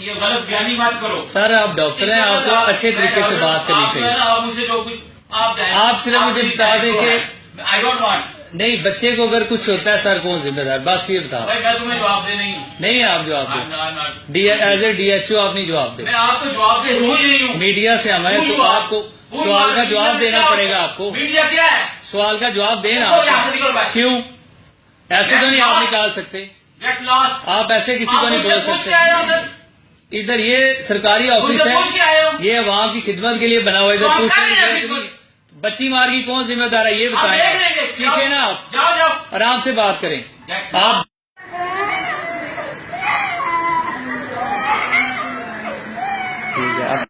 ये गलत बयानी मत करो सर। आप डॉक्टर हैं, आपको अच्छे तरीके से बात करनी चाहिए। आप मुझसे जो कुछ आप सिर्फ मुझे बता दें कि आई डोंट वांट, नहीं, बच्चे को अगर कुछ होता है सर कौन जिम्मेदार, बस ये बताओ। भाई मैं तुम्हें जवाब दे नहीं आप जवाब दो। एज ए DHO आप नहीं जवाब दे। मैं आपको जवाब दे हूँ ही नहीं हूँ। मीडिया से हमारे तो आपको सवाल का जवाब देना पड़ेगा। आपको मीडिया क्या है? सवाल का जवाब देना। क्यों ऐसे तो नहीं आप निकाल सकते? Get lost. आप ऐसे किसी को नहीं बोल सकते। इधर ये सरकारी ऑफिस है, ये आवाम की खिदमत के लिए बना हुआ। इधर पूछते बच्ची मार की कौन जिम्मेदार है ये बताएं। ठीक है ना, आप जाओ आराम से बात करें। आप ठीक है, आप